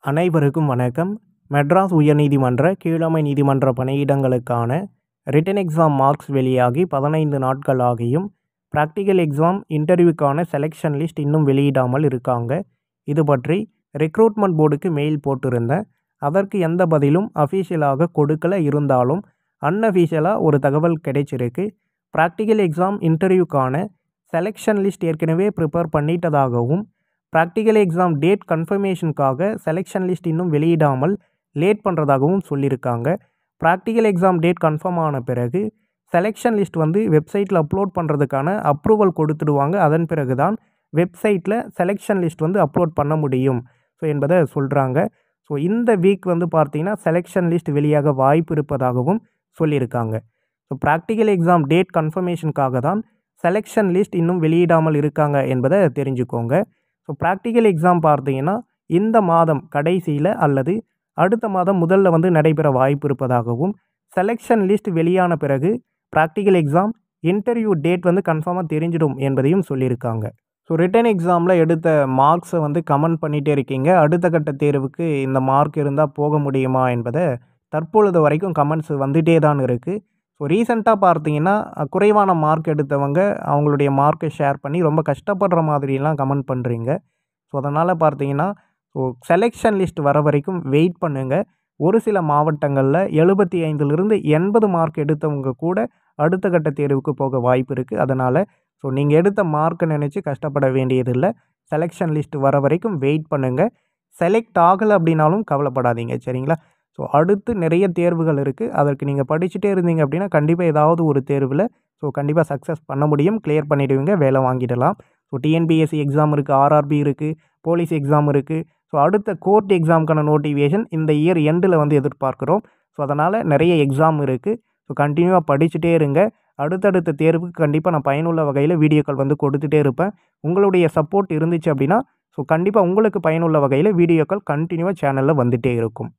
அனைவருக்கும் வணக்கம். மெட்ராஸ் உயர்நீதிமன்ற, கீழமை நீதிமன்ற பணியிடங்களுக்கான ரிட்டன் எக்ஸாம் மார்க்ஸ் வெளியாகி 15 நாட்கள் ஆகியும் ப்ராக்டிக்கல் எக்ஸாம் இன்டர்வியூக்கான செலெக்ஷன் லிஸ்ட் இன்னும் வெளியிடாமல் இருக்காங்க. இது பற்றி ரெக்ரூட்மெண்ட் போர்டுக்கு மெயில் போட்டிருந்தேன். அதற்கு எந்த பதிலும் அஃபீஷியலாக கொடுக்கல. இருந்தாலும் அன்அஃபீஷியலாக ஒரு தகவல் கிடைச்சிருக்கு. ப்ராக்டிக்கல் எக்ஸாம் இன்டர்வியூக்கான செலெக்ஷன் லிஸ்ட் ஏற்கனவே ப்ரிப்பேர் பண்ணிட்டதாகவும், ப்ராக்டிக்கல் எக்ஸாம் டேட் கன்ஃபர்மேஷனுக்காக செலெக்ஷன் லிஸ்ட் இன்னும் வெளியிடாமல் லேட் பண்ணுறதாகவும் சொல்லியிருக்காங்க. ப்ராக்டிக்கல் எக்ஸாம் டேட் கன்ஃபார்ம் ஆன பிறகு செலெக்ஷன் லிஸ்ட் வெப்சைட்டில் அப்லோட் பண்ணுறதுக்கான அப்ரூவல் கொடுத்துடுவாங்க. அதன் பிறகு தான் வெப்சைட்டில் செலெக்ஷன் லிஸ்ட் அப்லோட் பண்ண முடியும் என்பதை சொல்கிறாங்க. இந்த வீக் பார்த்தீங்கன்னா செலெக்ஷன் லிஸ்ட் வெளியாக வாய்ப்பு இருப்பதாகவும் சொல்லியிருக்காங்க. ப்ராக்டிக்கல் எக்ஸாம் டேட் கன்ஃபர்மேஷனுக்காக தான் செலெக்ஷன் லிஸ்ட் இன்னும் வெளியிடாமல் இருக்காங்க என்பதை தெரிஞ்சுக்கோங்க. ப்ராக்டிக்கல் எக்ஸாம் பார்த்தீங்கன்னா இந்த மாதம் கடைசியில் அல்லது அடுத்த மாதம் முதல்ல நடைபெற வாய்ப்பு இருப்பதாகவும், செலெக்ஷன் லிஸ்ட் வெளியான பிறகு ப்ராக்டிக்கல் எக்ஸாம் இன்டர்வியூ டேட் கன்ஃபார்மாக தெரிஞ்சிடும் என்பதையும் சொல்லியிருக்காங்க. ரிட்டன் எக்ஸாமில் எடுத்த மார்க்ஸை கமெண்ட் பண்ணிகிட்டே இருக்கீங்க. அடுத்த கட்ட தேர்வுக்கு இந்த மார்க் இருந்தால் போக முடியுமா என்பதை தற்பொழுது வரைக்கும் கமெண்ட்ஸ் வந்துகிட்டே தான் இருக்குது. ரீசெண்டாக பார்த்தீங்கன்னா குறைவான மார்க் எடுத்தவங்க அவங்களுடைய மார்க்கை ஷேர் பண்ணி ரொம்ப கஷ்டப்படுற மாதிரிலாம் கமெண்ட் பண்ணுறீங்க. அதனால் பார்த்தீங்கன்னா செலெக்ஷன் லிஸ்ட் வர வரைக்கும் வெயிட் பண்ணுங்கள். ஒரு சில மாவட்டங்களில் 75லிருந்து 80 மார்க் எடுத்தவங்க கூட அடுத்த கட்ட தேர்வுக்கு போக வாய்ப்பு இருக்குது. அதனால் நீங்கள் எடுத்த மார்க்கை நினச்சி கஷ்டப்பட வேண்டியதில்லை. செலெக்ஷன் லிஸ்ட் வர வரைக்கும் வெயிட் பண்ணுங்கள். செலக்ட் ஆகலை அப்படின்னாலும் கவலைப்படாதீங்க, சரிங்களா? அடுத்து நிறைய தேர்வுகள் இருக்குது. அதற்கு நீங்கள் படிச்சுட்டே இருந்தீங்க அப்படின்னா கண்டிப்பாக ஏதாவது ஒரு தேர்வில் கண்டிப்பாக சக்ஸஸ் பண்ண முடியும். கிளியர் பண்ணிவிடுவீங்க, வேலை வாங்கிடலாம். டிஎன்பிஎஸ்சி எக்ஸாம் இருக்குது, ஆர்ஆர்பி இருக்குது, போலீஸ் எக்ஸாம் இருக்குது. அடுத்த கோர்ட் எக்ஸாமுக்கான நோட்டிஃபிகேஷன் இந்த இயர் எண்டில் எதிர்பார்க்குறோம். அதனால் நிறைய எக்ஸாம் இருக்குது. கண்டினியூவாக படிச்சுட்டே இருங்க. அடுத்தடுத்த தேர்வுக்கு கண்டிப்பாக நான் பயனுள்ள வகையில் வீடியோக்கள் கொடுத்துட்டே இருப்பேன். உங்களுடைய சப்போர்ட் இருந்துச்சு அப்படின்னா கண்டிப்பாக உங்களுக்கு பயனுள்ள வகையில் வீடியோக்கள் கண்டினியூவாக சேனலில் வந்துகிட்டே இருக்கும்.